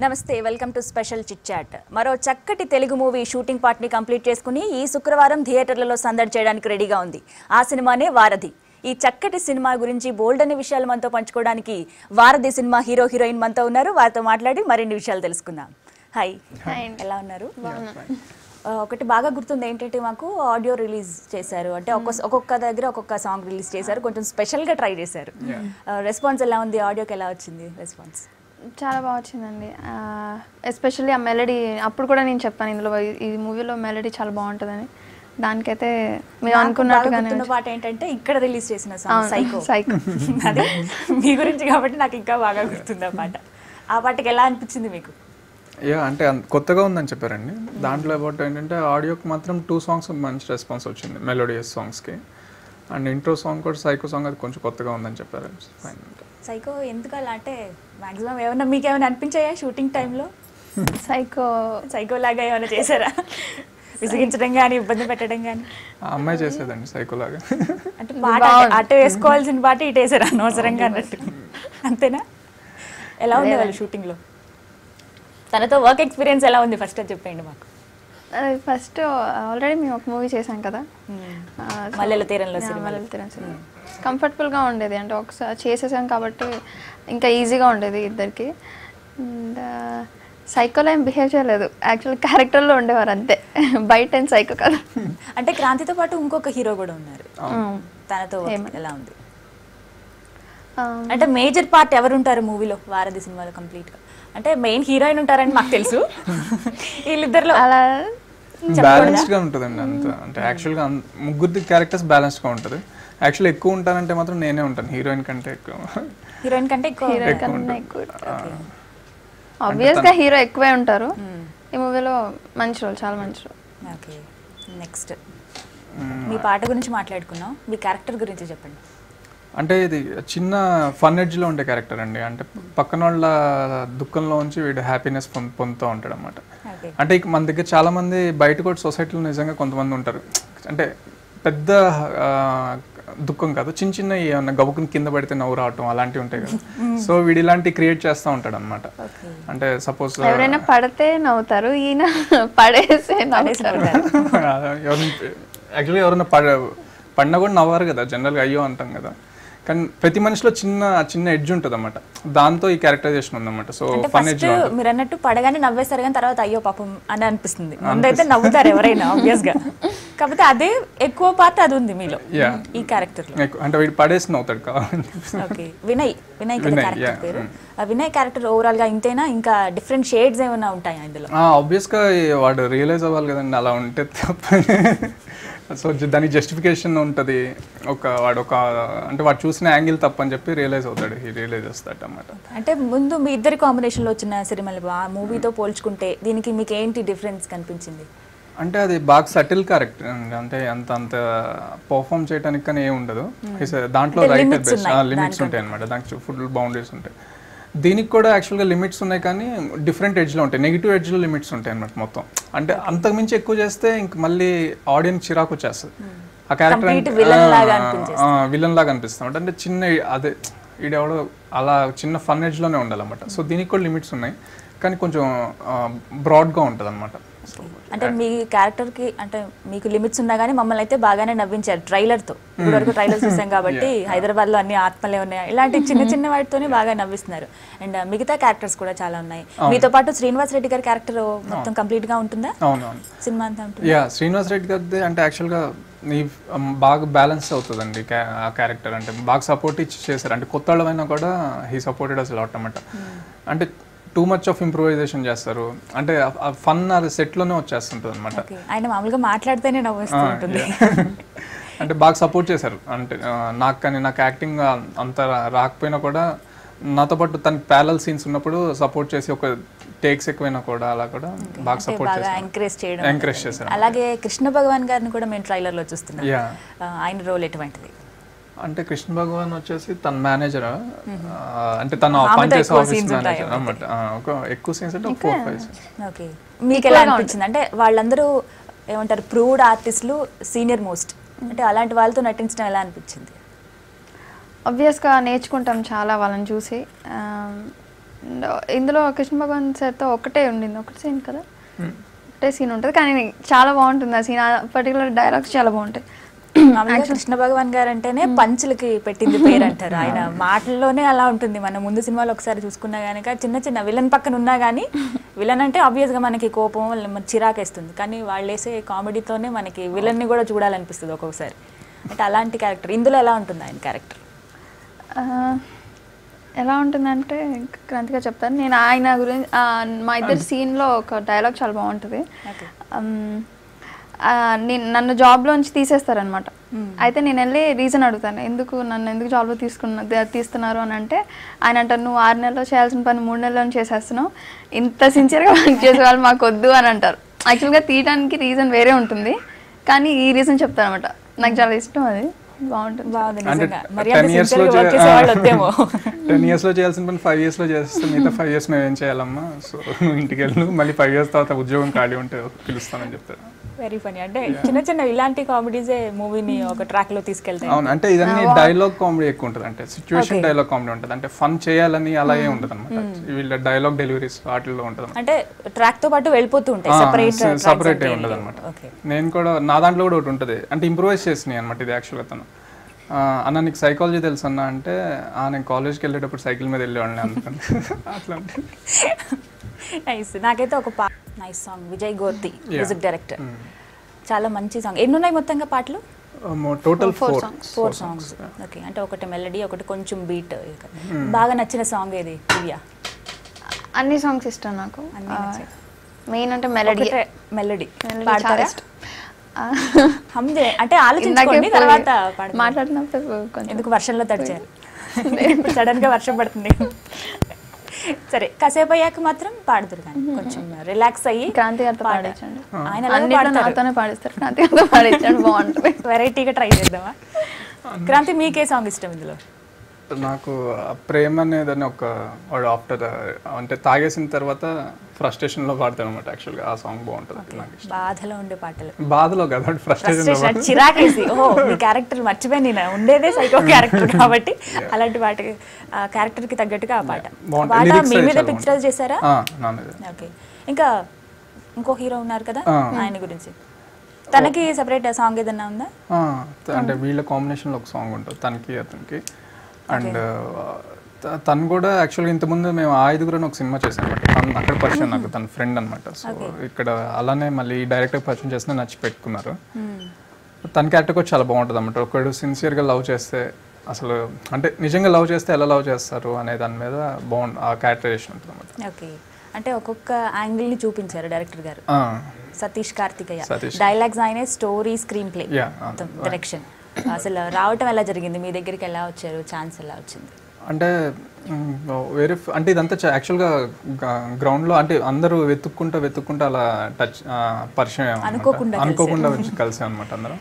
నమస్తే welcome to special chit chat. మరో చక్కటి తెలుగు మూవీ షూటింగ్ పార్ట్ ని కంప్లీట్ చేసుకుని ఈ శుక్రవారం థియేటర్లలో సందడి చేయడానికి రెడీగా ఉంది. ఆ సినిమానే వారధి. ఈ చక్కటి సినిమా గురించి బోల్డ్ అనే విషయాలు మనతో పంచుకోవడానికి వారధి సినిమా హీరో హీరోయిన్ మనతో ఉన్నారు. వారితో మాట్లాడి మరిన్ని విషయాలు తెలుసుకుందాం. హాయ్, ఎలా ఉన్నారు? ఒకటి బాగా గుర్తుంది ఏంటంటే మాకు ఆడియో రిలీజ్ చేశారు, అంటే ఒక్కొక్క దగ్గర ఒక్కొక్క సాంగ్ రిలీజ్ చేశారు, కొంచెం స్పెషల్గా ట్రై చేశారు. రెస్పాన్స్ ఎలా ఉంది? ఆడియోకి ఎలా వచ్చింది రెస్పాన్స్? చాలా బాగా వచ్చిందండి. ఎస్పెషల్లీ ఆ మెలడీ అప్పుడు కూడా నేను చెప్పాను, ఇందులో ఈ మూవీలో మెలడీ చాలా బాగుంటుందని. దానికైతే మీరు అనుకున్నట్టుగానే పాట ఏంటంటే ఇక్కడ రిలీజ్ చేసిన సాంగ్ సైకో. సైకో అదే మీ గురించి కాబట్టి నాకు ఇంకా బాగా గుర్తుంది ఆ పాట. ఆ పాటకి ఎలా అనిపించింది మీకు? అంటే కొత్తగా ఉందని చెప్పారండి. దాంట్లో అబౌట్ ఏంటంటే ఆడియోకి మాత్రం 2 సాంగ్స్ మంచి రెస్పాన్స్ వచ్చింది, మెలోడియస్ సాంగ్స్కి. అండ్ ఇంట్రో సాంగ్ కూడా సైకో సాంగ్, అది కొంచెం కొత్తగా ఉందని చెప్పారు. సైకో ఎందుకు అలా అంటే మ్యాక్సిమం ఏమన్నా మీకు ఏమైనా అనిపించాయా షూటింగ్ టైంలో? సైకో లాగా ఏమైనా చేశారా? విసిగించడం కానీ ఇబ్బంది పెట్టడం కానీ? అమ్మాయి చేసేదండి సైకో లాగా. అంటే పాట అటు వేసుకోవాల్సిన పాట ఇటు వేసారు అనవసరంగా అన్నట్టు, అంతేనా? ఎలా ఉంది వాళ్ళు షూటింగ్లో? తనతో వర్క్ ఎక్స్పీరియన్స్ ఎలా ఉంది ఫస్ట్ అది చెప్పండి మాకు. ఫస్ట్ ఆల్రెడీ మేము ఒక మూవీ చేసాం కదా, మల్లెల తీరంలో. కంఫర్టబుల్గా ఉండేది, అంటే ఒకసారి చేసేసాం కాబట్టి ఇంకా ఈజీగా ఉండేది ఇద్దరికి. అండ్ సైకోలో ఏం బిహేవ్ చేయలేదు, యాక్చువల్ క్యారెక్టర్లో ఉండేవారు అంతే, బయట ఏం సైకో కదా. అంటే క్రాంతితో పాటు ఇంకొక హీరో కూడా ఉన్నారు, తనతో ఎలా ఉంది? అంటే మేజర్ పార్ట్ ఎవరు ఉంటారు మూవీలో, వారధి సినిమాలో కంప్లీట్గా? అంటే మెయిన్ హీరోయిన్ ఉంటారని మాకు తెలుసు, వీళ్ళిద్దరిలో అలా బ్యాలెన్స్డ్గా ఉంటుందండి అంత. అంటే యాక్చువల్గా ముగ్గురిది క్యారెక్టర్స్ బ్యాలెన్స్డ్గా ఉంటుంది. యాక్చువల్లీ ఎక్కువ ఉంటానంటే మాత్రం నేనే ఉంటాను హీరోయిన్ కంటే ఎక్కువ. హీరోయిన్ కంటే ఆబ్వియస్గా హీరో ఎక్కువే ఉంటారు. ఈ మూవీలో మంచి రోల్, చాలా మంచి రోల్. ఓకే, నెక్స్ట్ మీ పాట గురించి మాట్లాడుకున్నాం, మీ క్యారెక్టర్ గురించి చెప్పండి. అంటే ఇది చిన్న ఫన్ ఎడ్జ్లో ఉండే క్యారెక్టర్ అండి. అంటే పక్కన వాళ్ళ దుఃఖంలో ఉంచి వీడు హ్యాపీనెస్ పొందుతూ ఉంటాడు అనమాట. అంటే మన దగ్గర చాలామంది బయట కూడా సొసైటీలో నిజంగా కొంతమంది ఉంటారు, అంటే పెద్ద దుఃఖం కాదు, చిన్న చిన్న ఏమన్నా గబుకుని కింద పడితే నవ్వు రావటం అలాంటివి ఉంటాయి కదా. సో వీడు ఇలాంటివి క్రియేట్ చేస్తూ ఉంటాడు అనమాట. అంటే సపోజ్ ఎవరైనా పడితే నవ్వుతారు, ఈయన పడేసే యాక్చువల్లీ ఎవరైనా పడినా కూడా నవ్వారు కదా జనరల్గా, అయ్యో అంటాం కదా. కానీ ప్రతి మనిషిలో చిన్న ఎడ్జ్ ఉంటుంది అన్నమాట, దాంతో ఈ క్యారెక్టరైజేషన్ ఉందన్నమాట. సో ఫన్ ఎడ్జ్ మీరు అన్నట్టు పడగానే నవ్వేస్తారు కానీ తర్వాత అయ్యో పాపం అని అనిపిస్తుంది. ముందైతే నవ్వుతారు ఎవరైనా ఆబ్వియస్ గా, కాకపోతే అదే ఎక్కువ పార్ట్ అది ఉంది మీలో ఈ క్యారెక్టర్ లో. అంటే వీడు పడేసి నవ్వుతాడు కావాలని. ఓకే, వినయ్ క్యారెక్టర్ పేరు. వినయ్ క్యారెక్టర్ ఓవరాల్ గా ఇంతేనా, ఇంకా డిఫరెంట్ షేడ్స్ ఏమైనా ఉంటాయి అందులో? ఆబ్వియస్ గా వాడు రియలైజ్ అవ్వాలి కదండి, అలా ఉంటే తప్ప. సో దానికి జస్టిఫికేషన్ ఉంటుంది, వాడు అంటే వాడు చూసిన యాంగిల్ తప్పని చెప్పి రియలైజ్ అవుతాడు, రియలైజ్ చేస్తాడు అన్నమాట. అంటే ముందు మీ ఇద్దరి కాంబినేషన్లో వచ్చిన సిరిమల్లి ఆ మూవీతో పోల్చుకుంటే దీనికి మీకు ఏంటి డిఫరెన్స్ కనిపించింది? అంటే అది బాగా సటిల్ క్యారెక్టర్ అండి, అంటే అంత పర్ఫామ్ చేయడానికి కానీ ఏమి ఉండదు. దాంట్లో లిమిట్స్ ఉంటాయి అనమాట, దానికి ఫుల్ బౌండరీస్ ఉంటాయి. దీనికి కూడా యాక్చువల్గా లిమిట్స్ ఉన్నాయి కానీ డిఫరెంట్ ఎడ్జ్లో ఉంటాయి, నెగిటివ్ ఎడ్జ్లో లిమిట్స్ ఉంటాయి అనమాట మొత్తం. అంటే అంతకుమించి ఎక్కువ చేస్తే ఇంక మళ్ళీ ఆడియన్స్ చిరాకు వచ్చేస్తుంది. ఆ క్యారెక్టర్ విలన్ లాగా అనిపిస్తాం. అంటే చిన్న అదే ఈడెవడో అలా చిన్న ఫన్ ఎడ్జ్లోనే ఉండాలన్నమాట. సో దీనికి కూడా లిమిట్స్ ఉన్నాయి కానీ కొంచెం బ్రాడ్గా ఉంటుంది అనమాట. అంటే మీ క్యారెక్టర్కి అంటే మీకు లిమిట్స్ ఉన్నా కానీ మమ్మల్ని అయితే బాగానే నవ్వించారు ట్రైలర్తో. ఇప్పటివరకు ట్రైలర్ చూసాం కాబట్టి హైదరాబాద్లో అన్ని ఆత్మలే ఉన్నాయి, ఇలాంటి చిన్న వాటితోనే బాగా నవ్విస్తున్నారు. అండ్ మిగతా క్యారెక్టర్స్ కూడా చాలా ఉన్నాయి. మీతో పాటు శ్రీనివాస్ రెడ్డి గారి క్యారెక్టర్ మొత్తం కంప్లీట్ గా ఉంటుందా సినిమా అంతా? ఉంటుంది. శ్రీనివాస్ రెడ్డి గారిది అంటే యాక్చువల్గా బాగా బ్యాలెన్స్ అవుతుందండి ఆ క్యారెక్టర్. అంటే బాగా సపోర్ట్ ఇచ్చి చేశారు, అంటే కొత్త వాళ్ళమైనా కూడా హీ సపోర్టెడ్ అసలు అన్నమాట. అంటే టూ మచ్ ఆఫ్ ఇంప్రూవైజేషన్ చేస్తారు, అంటే ఫన్ అది సెట్లోనే వచ్చేస్తుంటుంది అనమాట. ఆయన మామూలుగా మాట్లాడితేనే నవ్వుతూ ఉంటుంది. అంటే బాగా సపోర్ట్ చేశారు, అంటే నాకు కానీ నాకు యాక్టింగ్ అంత రాకపోయినా కూడా నాతో పాటు తన ప్యారలల్ సీన్స్ ఉన్నప్పుడు సపోర్ట్ చేసి ఒక టేక్స్ ఎక్కువైనా కూడా అలా కూడా బాగా సపోర్ట్ చేశారు, ఎంకరేజ్ చేశారు. అలాగే కృష్ణ భగవాన్ గారిని కూడా మేము ట్రైలర్లో చూస్తున్నాం, ఆయన రోల్ ఎటువంటిది? అంటే కృష్ణ భగవాన్ వచ్చేసి తన మేనేజర్, అంటే తను పనిచేసే ఆఫీస్ మేనేజర్ అన్నమాట. ఎక్కువ సీన్స్ అంటే 4-5 సీన్స్. ఓకే, మీకు ఎలా అనిపించింది? అంటే వాళ్ళందరూ ఏమంటారు ప్రూవ్డ్ ఆర్టిస్టులు, సీనియర్ మోస్ట్, అంటే అలాంటి వాళ్ళతో నటించడం ఎలా అనిపించింది? ఆబ్వియస్గా నేర్చుకుంటాం చాలా వాళ్ళని చూసి. ఇందులో కృష్ణ భగవాన్ సార్తో ఒకటే ఉండింది, ఒకటి సీన్ కదా, ఒకటే సీన్ ఉంటుంది కానీ చాలా బాగుంటుంది ఆ సీన్. ఆ పర్టికులర్ డైలాగ్స్ చాలా బాగుంటాయి. కృష్ణ భగవాన్ గారు అంటేనే పంచులకి పెట్టింది పేరు అంటారు. ఆయన మాటల్లోనే అలా ఉంటుంది. మన ముందు సినిమాలో ఒకసారి చూసుకున్నా కనుక చిన్న చిన్న విలన్ పక్కన ఉన్నా కానీ, విలన్ అంటే ఆబ్వియస్గా మనకి కోపం చిరాకేస్తుంది, కానీ వాళ్ళు వేసే కామెడీతోనే మనకి విలన్ని కూడా చూడాలనిపిస్తుంది ఒక్కొక్కసారి. అంటే అలాంటి క్యారెక్టర్ ఇందులో ఎలా ఉంటుంది ఆయన క్యారెక్టర్? ఎలా ఉంటుందంటే క్రాంతిగా చెప్తాను నేను. ఆయన గురించి మా ఇద్దరు సీన్లో ఒక డైలాగ్ చాలా బాగుంటుంది. నన్ను జాబ్లోంచి తీసేస్తారనమాట. అయితే నేను వెళ్ళి రీజన్ అడుగుతాను, నన్ను ఎందుకు జాబ్లో తీస్తున్నారు అని అంటే ఆయన అంటారు, నువ్వు 6 నెలల్లో చేయాల్సిన పని 3 నెలల్లో చేసేస్తున్నావు, ఇంత సిన్సియర్గా వర్క్ చేసే వాళ్ళు మాకు వద్దు అని అంటారు. యాక్చువల్గా తీయడానికి రీజన్ వేరే ఉంటుంది, కానీ ఈ రీజన్ చెప్తాను అనమాట. నాకు చాలా ఇష్టం, అది బాగుంటుంది. 10 years లో చేయాల్సిన పని 5 years లో చేస్తే మిగతా 5 years మేము ఏం చేయాలమ్మా, సో నువ్వు ఇంటికి వెళ్ళు, మళ్ళీ 5 years తర్వాత ఉద్యోగం ఖాళీ ఉంటే పిలుస్తానని చెప్తారు. Very funny. అంటే చిన్న చిన్న ఇలాంటి కామెడీసే మూవీని ఒక ట్రాక్ లో తీసుకెళ్తాయి. అవును, అంటే ఇదన్నీ డైలాగ్ కామెడీ ఎక్కువ ఉంటుంది, అంటే సిచ్యువేషన్ డైలాగ్ కామెడీ ఉంటుంది, అంటే ఫన్ చేయాలని అలా ఏం ఉంటుంది అనమాట. వీళ్ళ డైలాగ్ డెలివరీస్ వాటిల్లో ఉంటుంది, అంటే ట్రాక్ తో పాటు వెళ్ళిపోతూ ఉంటాయి, సపరేట్ ఉండదు అనమాట. నేను కూడా నా దాంట్లో కూడా ఒకటి ఉంటుంది, అంటే ఇంప్రూవైజ్ చేసినాయి అనమాట. ఇది యాక్చువల్గా తను అన్న నీకు సైకాలజీ తెలుసు అన్న అంటే, నేను కాలేజ్కి వెళ్ళేటప్పుడు సైకిల్ మీద వెళ్ళేవాడిని అందుకని అట్లా. నైస్. నాకైతే ఒక nice song, Vijay Gorti music director, చాలా మంచి సాంగ్. ఎన్ని ఉన్నాయి మొత్తంగా పాటలు? Total 4 songs. ఓకే, అంటే ఒకటి మెలడీ, ఒకటి కొంచెం బీట్. బాగా నచ్చిన సాంగ్ ఏది దివ్య? అన్ని సాంగ్స్ ఇష్టం నాకు, మెయిన్ అంటే మెలడీ. పాడతారా? అంటే ఆలోచించుకోండి, తర్వాత మాట్లాడినప్పుడు ఎందుకు వర్షంలో తడిచారు, సడన్ గా వర్షం పడుతుంది. సరే, కాసేపు అయ్యాక మాత్రం పాడుతారు, కానీ కొంచెం రిలాక్స్ అయ్యి క్రాంతి గారితో పాడించండి. ఆయన నాతోనే పాడిస్తారు, క్రాంతి గారితో పాడించండి, బాగుంటుంది. వెరైటీగా ట్రై చేద్దామా? క్రాంతి, మీకే సాంగ్ ఇష్టం ఇందులో? నాకు ప్రేమ అనేదని ఒక ఆఫ్టర్ అంటే తాగేసిన తర్వాత ఫ్రస్ట్రేషన్ లో పాడతాను అనమాట. యాక్చువల్గా ఆ సాంగ్ బాగుంటుంది నాకు. బాధలో ఉండే పాటలు, బాధలో కదా, ఫ్రస్ట్రేషన్ చిరాకేసి. ఓ, మీ క్యారెక్టర్ మర్చిపోయి, నేను ఉండేదే సైకో క్యారెక్టర్ కాబట్టి అలాంటి పాట, క్యారెక్టర్ కి తగ్గట్టుగా ఆ పాట. మీ మీద పిక్చరైజ్ చేశారా? ఓకే. ఇంకా ఇంకో హీరో ఉన్నారు కదా, ఆయన గురించి తనకి సెపరేట్ సాంగ్ ఏదన్నా ఉందా? అంటే వీళ్ళ కాంబినేషన్ లో ఒక సాంగ్ ఉంటుంది తనకి అతనికి. అండ్ తను కూడా యాక్చువల్గా ఇంతకుముందు మేము 5 ఒక సినిమా చేసాం అనమాట. తను అక్కడ పరిచయం, నాకు తన ఫ్రెండ్ అనమాట. సో ఇక్కడ అలానే మళ్ళీ డైరెక్టర్ పరిచయం చేస్తే నచ్చి పెట్టుకున్నారు. తన క్యారెక్టర్ కూడా చాలా బాగుంటుంది అనమాట. ఒకడు సిన్సియర్గా లవ్ చేస్తే, అసలు అంటే నిజంగా లవ్ చేస్తే ఎలా లవ్ చేస్తారు అనే దాని మీద ఆ క్యారెక్టరైజేషన్ ఉంటుంది అనమాట. ఓకే, అంటే ఒక్కొక్క యాంగిల్ ని చూపించారు డైరెక్టర్ గారు. సతీష్ కార్తికేయ డైలాగ్స్ ఆయనే, స్టోరీ, స్క్రీన్ ప్లే, డైరెక్షన్. అసలు రావటం ఎలా జరిగింది, మీ దగ్గరికి ఎలా వచ్చారు, ఛాన్స్ ఎలా వచ్చింది? అంటే వేరే, అంటే ఇదంతా యాక్చువల్గా గ్రౌండ్లో, అంటే అందరూ వెతుక్కుంటా అలా పరిచయం, అనుకోకుండా వచ్చి కలిసాం అనమాట అందరం.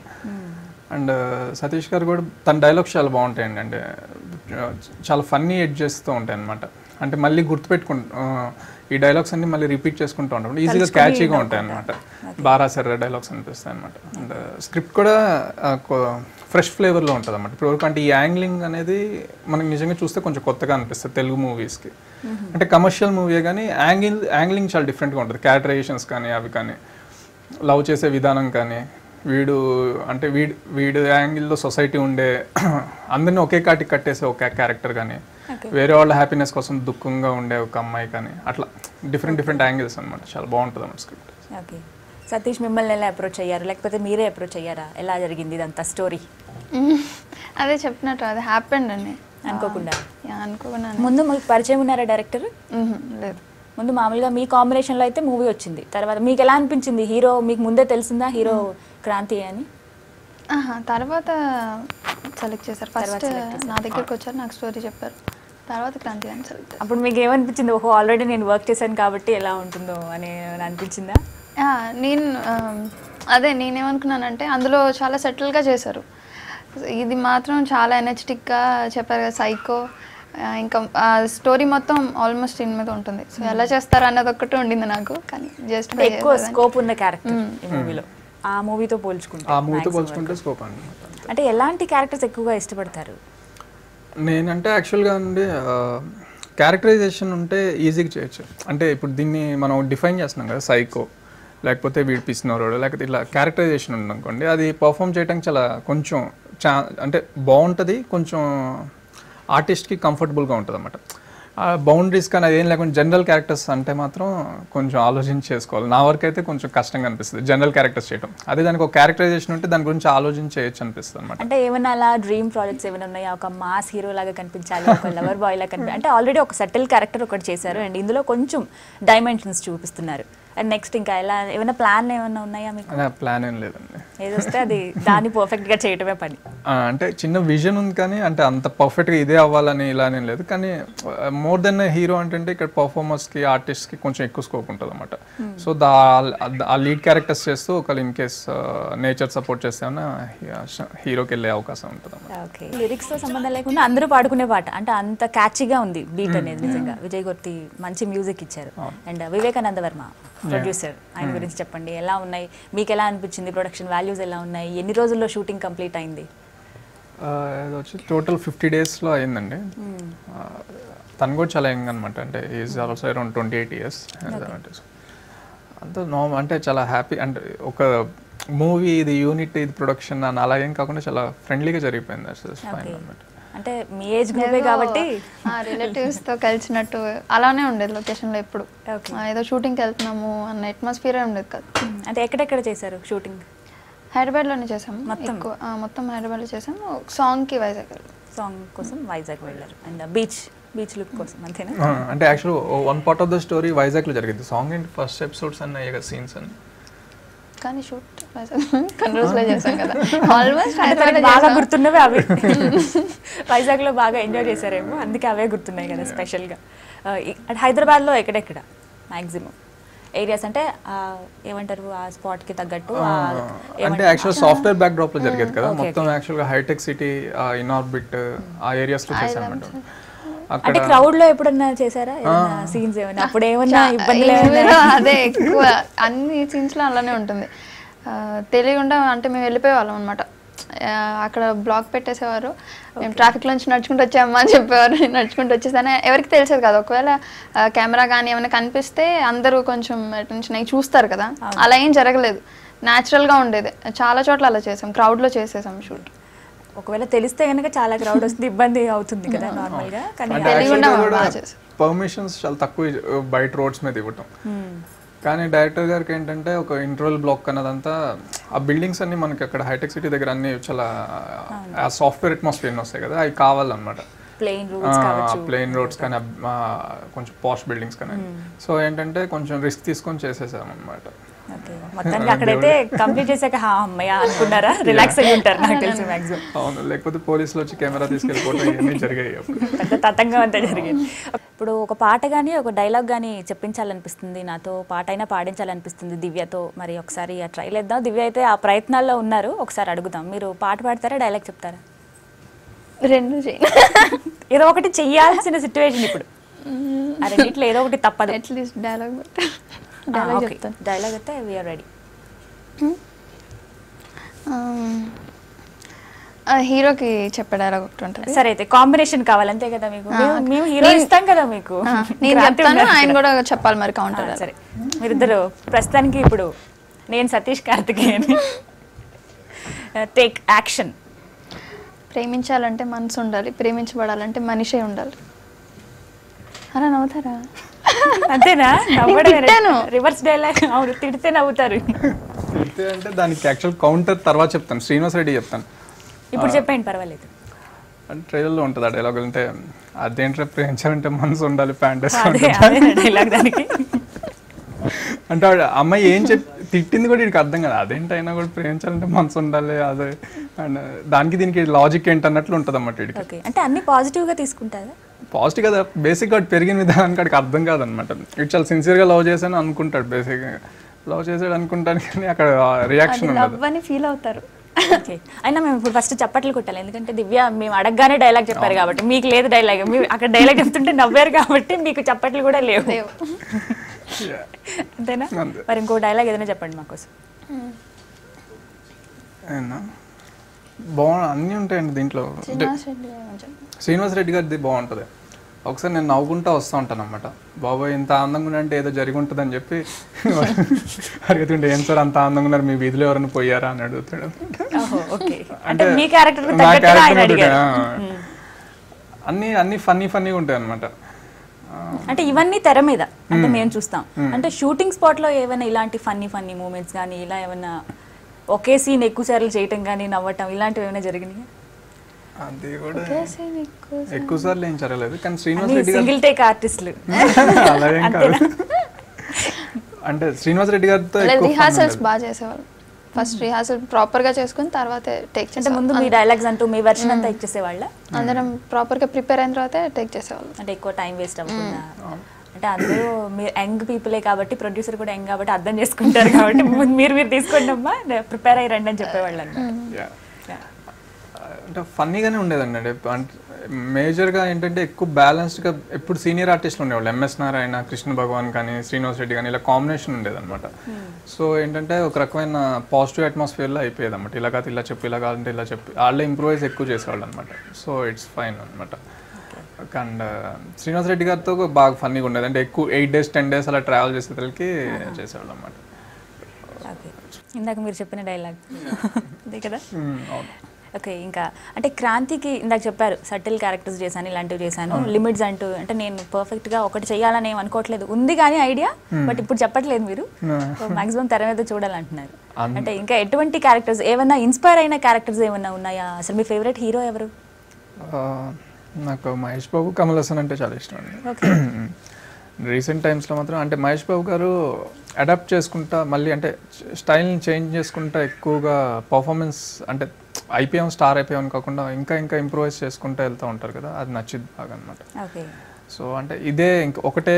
అండ్ సతీష్ గారు కూడా తన డైలాగ్స్ చాలా బాగుంటాయండి, అంటే చాలా ఫన్నీ ఎడ్జ్ చేస్తూ ఉంటాయి అనమాట. అంటే మళ్ళీ ఈ డైలాగ్స్ అన్ని మళ్ళీ రిపీట్ చేసుకుంటూ ఉంటాం, ఈజీగా క్యాచీగా ఉంటాయి అనమాట. బాగా సరే డైలాగ్స్ అనిపిస్తాయి అనమాట. అండ్ స్క్రిప్ట్ కూడా ఫ్రెష్ ఫ్లేవర్లో ఉంటుంది అనమాట. ఇప్పుడు అంటే ఈ యాంగ్లింగ్ అనేది మనకి నిజంగా చూస్తే కొంచెం కొత్తగా అనిపిస్తుంది తెలుగు మూవీస్కి. అంటే కమర్షియల్ మూవీ కానీ యాంగ్లింగ్ చాలా డిఫరెంట్గా ఉంటుంది. క్యారెక్టరైజేషన్స్ కానీ, అవి కానీ, లవ్ చేసే విధానం కానీ, వీడు యాంగిల్లో సొసైటీ ఉండే అందరినీ ఒకే కాటికి కట్టేసే ఒక క్యారెక్టర్ కానీ, వేరే వాళ్ళ హ్యాపీనెస్ కోసం దుఃఖంగా ఉండే ఒక అమ్మాయి కానీ, అట్లా డిఫరెంట్ యాంగిల్స్ అనమాట. చాలా బాగుంటుంది అన్నమాట స్క్రిప్ట్. ఓకే, సతీష్ మిమ్మల్ని ఎలా అప్రోచ్ అయ్యారు, లేకపోతే మీరే అప్రోచ్ అయ్యారా? ఎలా జరిగింది ఇదంతా స్టోరీ? అదే చెప్పినట్టు, అది హ్యాపెండ్ అండి, అనుకోకుండా. ముందు మీకు పరిచయం ఉన్నారా డైరెక్టర్? లేదు, ముందు మామూలుగా మీ కాంబినేషన్లో అయితే మూవీ వచ్చింది. తర్వాత మీకు ఎలా అనిపించింది? హీరో మీకు ముందే తెలిసిందా హీరో క్రాంతి అని? తర్వాత సెలెక్ట్ చేశారు. ఫస్ట్ నా దగ్గరకు వచ్చారు, నాకు స్టోరీ చెప్పారు, తర్వాత క్రాంతి అని సెలెక్ట్ చేశారు. అప్పుడు మీకు ఏమనిపించింది? ఓహో, ఆల్రెడీ నేను వర్క్ చేశాను కాబట్టి ఎలా ఉంటుందో అని అనిపించిందా? నేనేమనుకున్నానంటే అందులో చాలా సెటిల్గా చేశారు. ఇది మాత్రం చాలా ఎనర్జెటిక్గా చెప్పారు కదా, సైకో. ఇంకా స్టోరీ మొత్తం ఆల్మోస్ట్ దీని మీద ఉంటుంది. సో ఎలా చేస్తారు అన్నది ఒక్కటే ఉండింది నాకు, కానీ జస్ట్ ఎక్కువ స్కోప్ ఉన్న క్యారెక్టర్ ఈ మూవీలో. ఆ మూవీతో పోల్చుకుంటే స్కోప్ అంటే ఎలాంటి క్యారెక్టర్స్ ఎక్కువగా ఇష్టపడతారు? నేనంటే యాక్చువల్గా అండి క్యారెక్టరైజేషన్ ఉంటే ఈజీగా చేయొచ్చు. అంటే ఇప్పుడు దీన్ని మనం డిఫైన్ చేస్తున్నాం కదా, సైకో లేకపోతే వీడు పిసినోరోడు లేకపోతే ఇట్లా క్యారెక్టరైజేషన్ ఉందనుకోండి, అది పర్ఫామ్ చేయడానికి చాలా కొంచెం అంటే బాగుంటుంది, కొంచెం ఆర్టిస్ట్కి కంఫర్టబుల్గా ఉంటుంది అన్నమాట. బౌండరీస్ కానీ అదేం లేకుండా జనరల్ క్యారెక్టర్స్ అంటే మాత్రం కొంచెం ఆలోచించి చేసుకోవాలి. నా వరకు అయితే కొంచెం కష్టంగా అనిపిస్తుంది జనరల్ క్యారెక్టర్స్ చేయడం. అదే దానికి ఒక క్యారెక్టరైజేషన్ ఉంటే దాని గురించి ఆలోచించి చేయొచ్చు అనిపిస్తుంది అనమాట. అంటే ఏమైనా అలా డ్రీమ్ ప్రాజెక్ట్స్ ఏమైనా ఉన్నాయా? ఒక మాస్ హీరో లాగా కనిపించాలి, ఒక లవర్ బాయ్ లాగా కనిపించాలి అంటే ఆల్రెడీ ఒక సెటిల్ క్యారెక్టర్ ఒకటి చేశారు అండ్ ఇందులో కొంచెం డైమెన్షన్స్ చూపిస్తున్నారు. అండ్ నెక్స్ట్ ఇంకా ఎలా ఏమైనా ప్లాన్ ఏమైనా ఉన్నాయా మీకు? ప్లాన్ ఏం లేదండి, ఏది వస్తే అది దాన్ని పర్ఫెక్ట్గా చేయటమే పని. అంటే చిన్న విజన్ ఉంది కానీ అంటే అంత పర్ఫెక్ట్గా ఇదే అవ్వాలని ఇలానే లేదు. కానీ మోర్ దెన్ హీరో అంటే ఇక్కడ పర్ఫార్మర్స్కి ఆర్టిస్ట్కి కొంచెం ఎక్కువ స్కోప్ ఉంటుంది అనమాట. సో ఆ లీడ్ క్యారెక్టర్స్ చేస్తూ ఒకళ్ళు ఇన్ కేస్ నేచర్ సపోర్ట్ చేస్తే హీరోకి వెళ్ళే అవకాశం ఉంటుంది అన్నమాట. ఓకే, లిరిక్స్తో సంబంధం లేకుండా అందరూ పాడుకునే పాట అంటే అంత క్యాచీగా ఉంది బీట్ అనేది. నిజంగా విజయ్ గుర్తి మంచి మ్యూజిక్ ఇచ్చారు. అండ్ వివేకానంద వర్మ ప్రొడ్యూసర్, ఆయన గురించి చెప్పండి. ఎలా ఉన్నాయి, మీకు ఎలా అనిపించింది, ప్రొడక్షన్ వాల్యూస్ ఎలా ఉన్నాయి, ఎన్ని రోజుల్లో షూటింగ్ కంప్లీట్ అయింది? ఇది వచ్చి టోటల్ 50 daysలో అయిందండి. తను కూడా చాలా యంగ్ అనమాట, అంటే ఈజ్ ఆల్సో అరౌండ్ 28 years. అంత అంటే చాలా హ్యాపీ, అంటే ఒక మూవీ ఇది యూనిట్ ఇది ప్రొడక్షన్ అని అలా ఏం కాకుండా చాలా ఫ్రెండ్లీగా జరిగిపోయింది అనమాట. అంటే మీ ఏజ్ గ్రూపే కాబట్టి రిలేటివ్స్తో కలిసినట్టు అలానే ఉండేది లొకేషన్లో. ఎప్పుడు ఏదో షూటింగ్కి వెళ్తున్నాము అన్న అట్మాస్ఫియర్ ఉండేది కదా. అంటే ఎక్కడెక్కడ చేశారు షూటింగ్? హైదరాబాద్లోనే చేసాము మొత్తం హైదరాబాద్లో చేసాము. సాంగ్కి వైజాగ్, సాంగ్ కోసం వైజాగ్ వెళ్ళారు. అండ్ బీచ్ లుక్ కోసం అంతేనా? అంటే actual one part of the story వైజాగ్లో జరిగింది. సాంగ్ అండ్ ఫస్ట్ ఎపిసోడ్స్ అన్నీ అయ్యాయి కదా, సీన్స్ అన్ని. కానీ షూట్ కొన్ని రోజులే చేసాం కదా, ఆల్మోస్ట్ బాగా గుర్తున్నవే అవి. వైజాగ్లో బాగా ఎంజాయ్ చేశారేమో, అందుకే అవే గుర్తున్నాయి కదా స్పెషల్గా. హైదరాబాద్లో ఎక్కడెక్కడ మ్యాక్సిమం ఏరియాస్ అంటే ఏమంటారు ఆ స్పాట్కి తగ్గట్టు? అంటే యాక్చువల్ సాఫ్ట్వేర్ బ్యాక్ డ్రాప్ లో జరిగేది కదా మొత్తం. యాక్చువల్గా హైటెక్ సిటీ, ఇన్ఆర్బిట్ ఆ ఏరియాస్ లో చేసామన్నమాట. అంటే క్రౌడ్ లో ఎప్పుడన్నా చేశారా సీన్స్ ఏమైనా? అప్పుడు ఏమన్నా ఇబ్బందులు? అదే ఎక్కువ అన్ని సీన్స్ లో అలానే ఉంటుంది. తెలియకుండా అంటే మేము వెళ్ళిపోయేవాళ్ళం అనమాట. అక్కడ బ్లాక్ పెట్టేసేవారు, మేము ట్రాఫిక్ నుంచి నడుచుకుంటూ వచ్చామా అని చెప్పేవారు. నడుచుకుంటూ వచ్చేసానే ఎవరికి తెలిసేది కాదు. ఒకవేళ కెమెరా కానీ ఏమైనా కనిపిస్తే అందరూ కొంచెం అటెన్షన్ అయ్యి చూస్తారు కదా, అలా ఏం జరగలేదు. న్యాచురల్గా ఉండేది. చాలా చోట్ల అలా చేసాం, క్రౌడ్లో చేసేసాం షూట్. ఒకవేళ తెలిస్తే కనుక చాలా క్రౌడ్ వస్తుంది, ఇబ్బంది అవుతుంది కదా నార్మల్ గా. పర్మిషన్స్ చాలా తక్కువ బయట రోడ్స్ మీద ఇవ్వటం. కానీ డైరెక్టర్ గారికి ఏంటంటే ఒక ఇంటర్వల్ బ్లాక్ అన్నదంతా ఆ బిల్డింగ్స్ అన్ని మనకి అక్కడ హైటెక్ సిటీ దగ్గర అన్ని చాలా ఆ సాఫ్ట్వేర్ అట్మాస్ఫియర్ వస్తాయి కదా, అవి కావాలన్నమాట. ప్లెయిన్ రోడ్స్ కానీ కొంచెం పాష్ బిల్డింగ్స్ కానీ. సో ఏంటంటే కొంచెం రిస్క్ తీసుకొని చేసేసాం అనమాట. మొత్తానికి అక్కడైతే కంప్లీట్ చేశాక అమ్మయ్య అనుకున్నారా? రిలాక్స్ అయ్యి ఉంటారు నాకు తెలిసి మ్యాక్సిమం. అవును, లేకపోతే పోలీసులు వచ్చి కెమెరా తీసుకెళ్ళిపోవడం ఇవన్నీ జరిగాయి. పెద్ద తతంగం అంతా జరిగింది. ఇప్పుడు ఒక పాట కానీ ఒక డైలాగ్ కానీ చెప్పించాలనిపిస్తుంది, నాతో పాట అయినా పాడించాలనిపిస్తుంది దివ్యతో. మరి ఒకసారి ట్రై చేద్దాం. దివ్య అయితే ఆ ప్రయత్నాల్లో ఉన్నారు, ఒకసారి అడుగుదాం. మీరు పాట పాడతారా, డైలాగ్ చెప్తారా? రెండు ఏదో ఒకటి చెయ్యాల్సిన సిచ్యువేషన్ ఇప్పుడు. ఆ రెండిట్లో ఏదో ఒకటి తప్పదు. అట్లీస్ట్ డైలాగ్ డైలాగ్ అయితే వీఆర్ రెడీ. హీరోకి చెప్పే డైలాగ్ ఒకటి ఉంటుంది. సరే అయితే కాంబినేషన్ కావాలి అంతే కదా మీకు? మేము హీరో ఇస్తాం కదా మీకు, నేను చెప్తాను, ఆయన కూడా చెప్పాలి మరి కౌంటర్. సరే మీరిద్దరు ప్రస్తుతానికి ఇప్పుడు నేను సతీష్ కార్తికేయన్, టేక్ యాక్షన్. ప్రేమించాలంటే మనసు ఉండాలి, ప్రేమించబడాలంటే మనిషే ఉండాలి. అలా నవ్వుతారా? అంతేనా? Reverse dialogue. అవును, తిడితే నవ్వుతారు. తిడితే అంటే దానికి యాక్చువల్ కౌంటర్ తర్వాత చెప్తాను, శ్రీనివాస్ రెడ్డి చెప్తాను. ఇప్పుడు చెప్పండి, పర్వాలేదు. అంటే ట్రైలర్లో ఉంటుంది ఆ డైలాగ్. అంటే అదేంటే ప్రేమించాలంటే మనసు ఉండాలి, ప్యాంట్ డైలాగ్ దానికి. అంటే అమ్మాయి ఏం తిట్టింది కూడా వీడికి అర్థం కదా, అదేంటి అయినా కూడా ప్రేమించాలంటే మనసు ఉండాలి, అదే అండ్ దానికి దీనికి లాజిక్ ఏంటన్నట్లు ఉంటుంది అన్నమాట వీడికి. అంటే అన్ని పాజిటివ్గా తీసుకుంటారా? పాజిటివ్ కదా, బేసిక్గా పెరిగిన విధానానికి వాడికి అర్థం కాదనమాట. ఇటు చాలా సిన్సియర్గా లవ్ చేశాను అనుకుంటాడు, బేసిక్గా లవ్ చేసాడు అనుకుంటాను, కానీ అక్కడ రియాక్షన్ ఉండదు, ఫీల్ అవుతారు. అయినా మేము ఇప్పుడు ఫస్ట్ చప్పట్లు కొట్టాలి, ఎందుకంటే దివ్య మేము అడగగానే డైలాగ్ చెప్పారు కాబట్టి. మీకు లేదు డైలాగ్, మీరు అక్కడ డైలాగ్ చెప్తుంటే నవ్వారు కాబట్టి మీకు చప్పట్లు కూడా లేవు, అంతేనా? మరి ఇంకో డైలాగ్ ఏదైనా చెప్పండి మాకోసం. బాగుంది, అన్నీ ఉంటాయండి దీంట్లో. శ్రీనివాస్ రెడ్డి గారిది బాగుంటుంది. ఒకసారి నేను నవ్వుకుంటా వస్తూ ఉంటాను అనమాట, బాబాయ్ ఇంత ఆనందంగా ఉంటే ఏదో జరిగి ఉంటుందని చెప్పి అడుగుతుంటే ఏం సార్ అంత ఆనందంగా ఉన్నారు, మీ వీధిలో ఎవరైనా పోయారా అని అడుగుతాడు. అంటే మీ క్యారెక్టర్ నా క్యారెక్టర్ అన్ని ఫన్నీగా ఉంటాయి అనమాట. అంటే ఇవన్నీ తెర మీద అంటే మేము చూస్తాం. అంటే షూటింగ్ స్పాట్ లో ఏమైనా ఇలాంటి ఫన్నీ మూమెంట్స్ కానీ ఇలా ఏమైనా ఒకే సీన్ ఎక్కువ సార్లు చేయటం కానీ నవ్వటం ఇలాంటివి ఏమైనా జరిగినాయి? అది కూడా ఎక్కువ సార్లు ఏం జరగలేదు, కానీ శ్రీనివాస్ రెడ్డి సింగిల్ టేక్ ఆర్టిస్టులు అలాగేం కాదు. అంటే శ్రీనివాస్ రెడ్డి గారితో రిహార్సల్స్ బాగా చేసేవాళ్ళు. ఫస్ట్ రిహార్సల్ ప్రాపర్ గా చేసుకుని తర్వాత టేక్ అంటే ముందు మీ డైలాగ్స్ అంటూ మీ వెర్షన్ అంతా ఇచ్చేసేవాళ్ళ? అందరం ప్రాపర్ గా ప్రిపేర్ అయిన తర్వాత టేక్ చేసేవాళ్ళు. అంటే ఎక్కువ టైం వేస్ట్ అవ్వకుండా. అంటే అందరూ మీరు యంగ్ పీపులే కాబట్టి, ప్రొడ్యూసర్ కూడా యంగ్ కాబట్టి అర్థం చేసుకుంటారు కాబట్టి మీరు తీసుకోండి అమ్మా ప్రిపేర్ అయ్యి రండి అని చెప్పేవాళ్ళు అన్నమాట. అంటే ఫన్నీగానే ఉండేదండి. అంటే మేజర్గా ఏంటంటే ఎక్కువ బ్యాలెన్స్డ్గా ఎప్పుడు సీనియర్ ఆర్టిస్టులు ఉండేవాళ్ళు, ఎంఎస్ నారాయణ, కృష్ణ భగవాన్ కానీ, శ్రీనివాస్ రెడ్డి కానీ, ఇలా కాంబినేషన్ ఉండేదన్నమాట. సో ఏంటంటే ఒక రకమైన పాజిటివ్ అట్మాస్ఫియర్లో అయిపోయేది అనమాట. ఇలా కాదు ఇలా చెప్పి, ఇలా కాదంటే ఇలా చెప్పి వాళ్ళే ఇంప్రూవైజ్ ఎక్కువ చేసేవాళ్ళు అనమాట. సో ఇట్స్ ఫైన్ అనమాట. అండ్ శ్రీనివాస్ రెడ్డి గారితో బాగా ఫన్నీగా ఉండేది. అంటే ఎక్కువ 8 days 10 days అలా ట్రావెల్ చేసేసరికి చేసేవాళ్ళు అనమాట. ఇందాక మీరు చెప్పిన డైలాగ్ అదే కదా. ఓకే, ఇంకా అంటే క్రాంతికి ఇందాక చెప్పారు సటిల్ క్యారెక్టర్స్ చేశాను, ఇలాంటివి చేశాను, లిమిట్స్ అంటూ. అంటే నేను పర్ఫెక్ట్గా ఒకటి చేయాలని ఏం అనుకోవట్లేదు, ఉంది కానీ ఐడియా, బట్ ఇప్పుడు చెప్పట్లేదు మీరు. మాక్సిమం తెర మీద చూడాలంటున్నారు. అంటే ఇంకా ఎటువంటి క్యారెక్టర్స్ ఏమన్నా ఇన్స్పైర్ అయిన క్యారెక్టర్స్ ఏమన్నా ఉన్నాయా? అసలు మీ ఫేవరెట్ హీరో ఎవరు? నాకు మహేష్ బాబు, కమల్ హాసన్ అంటే చాలా ఇష్టం అండి. రీసెంట్ టైమ్స్లో మాత్రం అంటే మహేష్ బాబు గారు అడాప్ట్ చేసుకుంటా, మళ్ళీ అంటే స్టైల్ని చేంజ్ చేసుకుంటా, ఎక్కువగా పర్ఫార్మెన్స్ అంటే స్టార్ అయిపోయామని కాకుండా ఇంకా ఇంప్రూవైజ్ చేసుకుంటూ వెళ్తూ ఉంటారు కదా, అది నచ్చింది బాగా అనమాట. సో అంటే ఇదే ఒకటే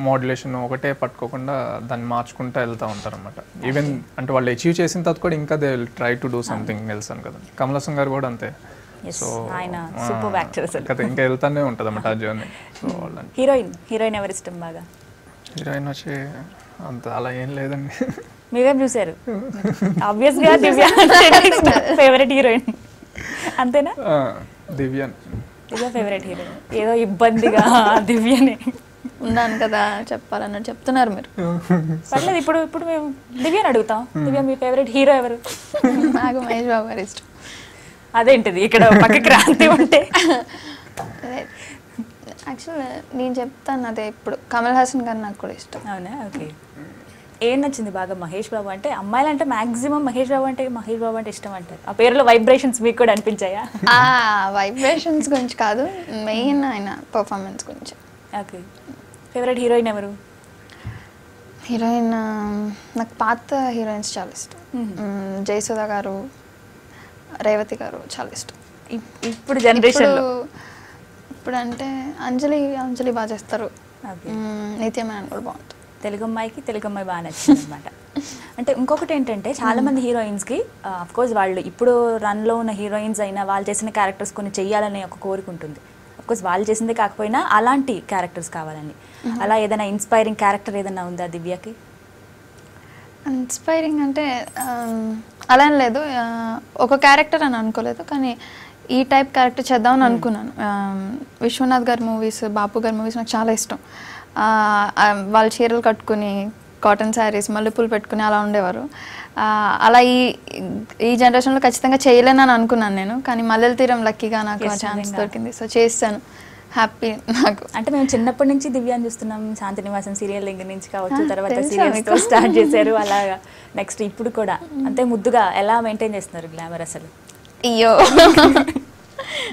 మోడ్యులేషన్ ఒకటే పట్టుకోకుండా దాన్ని మార్చుకుంటూ వెళ్తూ ఉంటారు అనమాట. ఈవెన్ అంటే వాళ్ళు అచీవ్ చేసిన తర్వాత కూడా ఇంకా they will try to do something else అని కదా. కమల్ హాసన్ గారు కూడా అంతే. సో కదా ఇంకా వెళ్తానే ఉంటుంది అన్నమాట ఆ జర్నీ. సో హీరోయిన్ ఎవరు ఇష్టం బాగా? హీరోయిన్ వచ్చి అంత అలా ఏం లేదండి. మీరేం చూసారు? ఆబ్వియస్గా దివ్య ఫేవరెట్ హీరోయిన్ అంతేనా? దివ్య ఫేవరెట్ హీరోయిన్. ఏదో ఇబ్బందిగా దివ్యనే ఉన్నాను కదా చెప్పాలన్నట్టు చెప్తున్నారు మీరు. పర్లేదు, ఇప్పుడు మేము దివ్యని అడుగుతాం. దివ్య మీ ఫేవరెట్ హీరో ఎవరు? నాకు మహేష్ బాబు గారు ఇష్టం. అదేంటిది ఇక్కడ పక్క క్రాంతి ఉంటే? యాక్చువల్ నేను చెప్తాను అదే, ఇప్పుడు కమల్ హాసన్ గారు నాకు కూడా ఇష్టం. అవునా? ఓకే. ఏం నచ్చింది బాగా మహేష్ బాబు అంటే? అమ్మాయిలు అంటే మాక్సిమం మహేష్ బాబు అంటే ఇష్టం అంటారు. ఆ పేరులో వైబ్రేషన్స్ మీకు కూడా అనిపించాయా? వైబ్రేషన్స్ గురించి కాదు, మెయిన్ ఆయన పర్ఫార్మెన్స్ గురించి. ఓకే. ఫేవరెట్ హీరోయిన్ ఎవరు? హీరోయిన్ నాకు పాత హీరోయిన్స్ చాలా ఇష్టం. జయసుధ గారు, రేవతి గారు చాలా ఇష్టం. ఇప్పుడు జనరేషన్లో ఇప్పుడు అంటే అంజలి బాగా చేస్తారు. నిత్యమైన కూడా బాగుంటుంది. తెలుగు అమ్మాయి బాగా నచ్చింది అనమాట. అంటే ఇంకొకటి ఏంటంటే చాలా మంది హీరోయిన్స్కి అఫ్ కోర్స్ వాళ్ళు ఇప్పుడు రన్లో ఉన్న హీరోయిన్స్ అయినా వాళ్ళు చేసిన క్యారెక్టర్స్ కొన్ని చెయ్యాలనే ఒక కోరిక ఉంటుంది. అఫ్ కోర్స్ వాళ్ళు చేసిందే కాకపోయినా అలాంటి క్యారెక్టర్స్ కావాలని. అలా ఏదైనా ఇన్స్పైరింగ్ క్యారెక్టర్ ఏదైనా ఉందా దివ్యకి? ఇన్స్పైరింగ్ అంటే అలా లేదు, ఒక క్యారెక్టర్ అని అనుకోలేదు, కానీ ఈ టైప్ క్యారెక్టర్ చేద్దామని అనుకున్నాను. విశ్వనాథ్ గారి మూవీస్, బాపు గారి మూవీస్ నాకు చాలా ఇష్టం. వాళ్ళు చీరలు కట్టుకుని, కాటన్ శారీస్, మల్లెపూలు పెట్టుకుని అలా ఉండేవారు. అలా ఈ జనరేషన్లో ఖచ్చితంగా చేయలేనని అనుకున్నాను నేను, కానీ మల్లెల తీరం లక్కీగా నాకు ఛాన్స్ దొరికింది. సో చేస్తాను, హ్యాపీ నాకు. అంటే మేము చిన్నప్పటి నుంచి దివ్యాన్ని చూస్తున్నాం, శాంతి నివాసం సీరియల్ దగ్గర నుంచి కావచ్చు, తర్వాత సీరియల్స్తో స్టార్ట్ చేశారు, అలాగా నెక్స్ట్ ఇప్పుడు కూడా అంతే ముద్దుగా ఎలా మెయింటైన్ చేస్తున్నారు గ్లామర్ అసలు? అయ్యో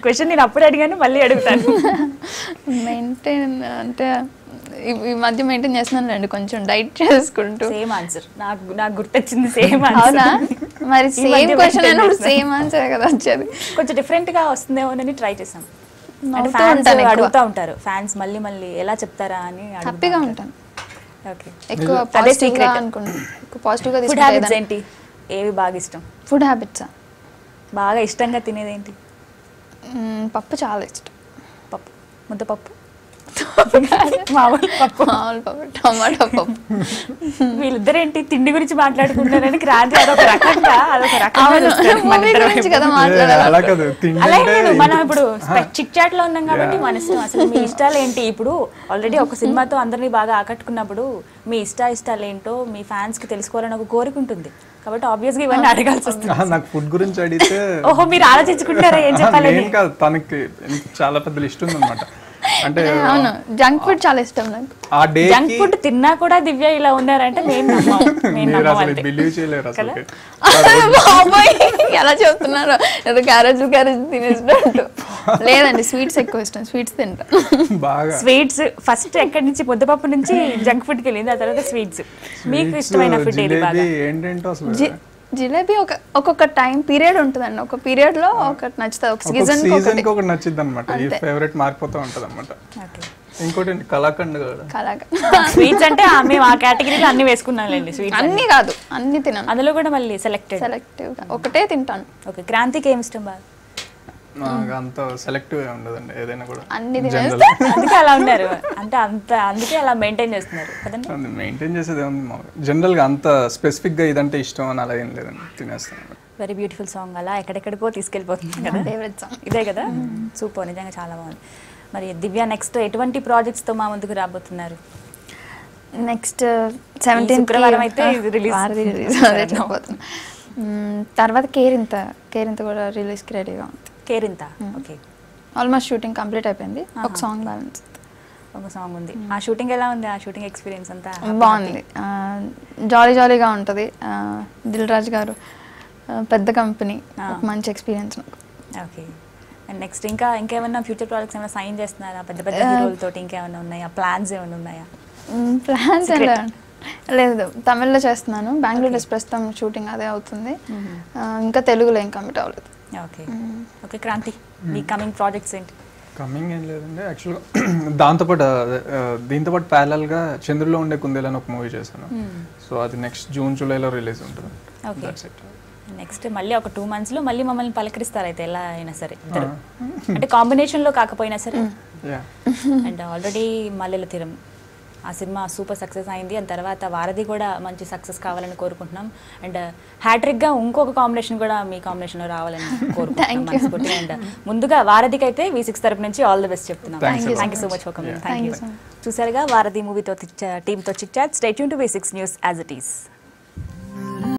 క్వశ్చన్ నేను అప్పుడు అడిగాను, మళ్ళీ అడుగుతాను. మెయింటైన్ అంటే ఈ మధ్య మెయింటైన్ చేస్తున్నాను అండి, కొంచెం డైట్ చేసుకుంటూ. సేమ్ ఆన్సర్ నాకు గుర్తొచ్చింది, సేమ్ ఆన్సర్. అవునా? మరి సేమ్ క్వశ్చన్ అయినప్పుడు సేమ్ ఆన్సర్ కదా వచ్చేది. కొంచెం డిఫరెంట్గా వస్తుందేమోనని ట్రై చేసాం. అడుగుతూ ఉంటారు ఫ్యాన్స్ మళ్ళీ ఎలా చెప్తారా అని. హ్యాపీగా ఉంటాను, ఎక్కువ పాజిటివ్గా అనుకుంటాను, ఎక్కువ పాజిటివ్గా. ఫుడ్ హ్యాబిట్స్ ఏంటి? ఏవి బాగా ఇష్టం? ఫుడ్ హ్యాబిట్సా? బాగా ఇష్టంగా తినేది ఏంటి? పప్పు చాలా ఇష్టం. ముద్దపప్పు మామూలు పప్పు. మామూలు పప్పు, టమాటా పప్పు. వీళ్ళిద్దరేంటి తిండి గురించి మాట్లాడుకుంటారని క్రాంతి అదొక రకంగా మూవీ గురించి కదా మాట్లాడాలి. అలా కాదు, తిండి అలాగే లేదు, మనం ఇప్పుడు చిట్ చాట్ లో ఉన్నాం కాబట్టి మన ఇష్టం. అసలు మీ ఇష్టాలు ఏంటి? ఇప్పుడు ఆల్రెడీ ఒక సినిమాతో అందరినీ బాగా ఆకట్టుకున్నప్పుడు మీ ఇష్టాలు ఏంటో మీ ఫ్యాన్స్ కి తెలుసుకోవాలని ఒక కోరిక ఉంటుంది కాబట్టి ఆబ్వియస్ గా ఇవన్నీ అడగాల్సి వస్తుంది. నాకు ఫుడ్ గురించి అడిగితే ఓహో, మీరు ఆలోచించుకుంటారా ఏం చెప్పాలి? ఏం కాదు, తనకి చాలా పెద్ద లిస్ట్ ఉందన్నమాట. అంటే అవును, జంక్ ఫుడ్ చాలా ఇష్టం నాకు. ఆ డే జంక్ ఫుడ్ తిన్నా కూడా దివ్య ఇలా ఉన్నారంటే మేము మీరు అసలు బిలీవ్ చేయలేరు అసలు. బాబాయ్ ఎలా చెప్తున్నారు, ఏదో క్యారేజ్ తినేసినట్టు. లేదండి, స్వీట్స్ ఎక్కువ ఇష్టం, స్వీట్స్ తింటా బాగా. స్వీట్స్ ఫస్ట్ ఎక్కడి నుంచి ముద్దపప్పు నుంచి జంక్ ఫుడ్ కి వెళ్ళింది, ఆ తర్వాత స్వీట్స్. మీకు ఇష్టమైన ఫుడ్ ఏది బాగా? ఏంటంటో అసలు జిలేబీ ఒక్కొక్క టైం పీరియడ్ ఉంటుందండి. ఒక పీరియడ్ లో ఒకటి నచ్చుతుంది, ఒక సీజన్ కి ఒకటి నచ్చింది అనమాట. ఈ ఫేవరెట్ మారిపోతూ ఉంటది అనమాట. ఇంకోటి కలాకండ్ స్వీట్స్ అంటే మేము ఆ కేటగిరీలో అన్ని వేసుకున్నాంలేండి. స్వీట్స్ అన్ని కాదు, అన్ని తినాను. అందులో కూడా మళ్ళీ సెలెక్టివ్ ఒకటే తింటాను. ఓకే, క్రాంతికి ఏమి ఇష్టం బాగా? అంత సెలెక్టివ్ ఉండదండి, ఏదైనా కూడా అన్ని అందుకే అలా ఉన్నారు, అంటే అందుకే అలా మెయింటైన్ చేస్తున్నారు కదండి. మెయింటైన్ చేసేది ఏముంది, జనరల్ గా అంత స్పెసిఫిక్ గా ఇదంటే ఇష్టం అని అలా ఏం లేదండి, తినేస్తాను. వెరీ బ్యూటిఫుల్ సాంగ్, అలా ఎక్కడెక్కడికో తీసుకెళ్ళిపోతుంది కదా. ఫేవరెట్ సాంగ్ ఇదే కదా, సూపర్, నిజంగా చాలా బాగుంది. మరి దివ్య నెక్స్ట్ ఎటువంటి ప్రాజెక్ట్స్ తో మా ముందుకు రాబోతున్నారు? నెక్స్ట్ 17th శుక్రవారం అయితే రిలీజ్. తర్వాత కేరింత కూడా రిలీజ్కి రెడీగా ఉంది. Kerintha, okay. Almost shooting complete అయిపోయింది, ఒక సాంగ్ బ్యాలెన్స్. ఒక సాంగ్ ఉంది. ఆ షూటింగ్ ఎలా ఉంది? ఆ షూటింగ్ ఎక్స్పీరియన్స్ అంతా బాగుంది, జాలీగా ఉంటుంది. దిల్ రాజు గారు పెద్ద కంపెనీ, మంచి ఎక్స్పీరియన్స్ నాకు. ఓకే. అండ్ నెక్స్ట్ ఇంకేమైనా ఫ్యూచర్ ప్రాజెక్ట్స్ ఏమైనా సైన్ చేస్తున్నారా? పెద్ద పెద్ద హీరోలతో ఇంకేమైనా ఉన్నాయా? ప్లాన్స్ ఏమైనా ఉన్నాయా? ప్లాన్స్ లేదు, తమిళ్లో చేస్తున్నాను. బెంగళూరు ప్రస్తుతం షూటింగ్ అదే అవుతుంది. ఇంకా తెలుగులో ఏం కమిట్ అవ్వలేదు. Okay okay. క్రాంతి, మీ కమింగ్ ప్రాజెక్ట్స్ ఏంటి? కమింగ్ ఏం లేదండి, యాక్చువల్గా దీంతోపాటు ప్యారలల్గా చంద్రులో ఉండే కుందేలు అని ఒక మూవీ చేశాను. సో అది నెక్స్ట్ జూన్ జూలైలో రిలీజ్ ఉంటుంది. ఓకే. నెక్స్ట్ మళ్ళీ ఒక 2 months లో మళ్ళీ మమ్మల్ని పలకరిస్తారు అయితే ఎలా అయినా సరే ఇద్దరు, అంటే కాంబినేషన్లో కాకపోయినా సరే. అండ్ ఆల్రెడీ మల్లెల తీరం ఆ సినిమా సూపర్ సక్సెస్ అయింది. అండ్ తర్వాత వారధి కూడా మంచి సక్సెస్ కావాలని కోరుకుంటున్నాం. అండ్ హ్యాట్రిక్గా ఇంకొక కాంబినేషన్ కూడా మీ కాంబినేషన్లో రావాలని కోరుకుంటున్నాం. అండ్ ముందుగా వారధికి అయితే V6 తరపు నుంచి ఆల్ ది బెస్ట్ చెప్తున్నాం. Thank you so much for coming. Thank you. చూసారుగా వారధి మూవీతో టీంతో chit chat. Stay tune to V6 news as it is.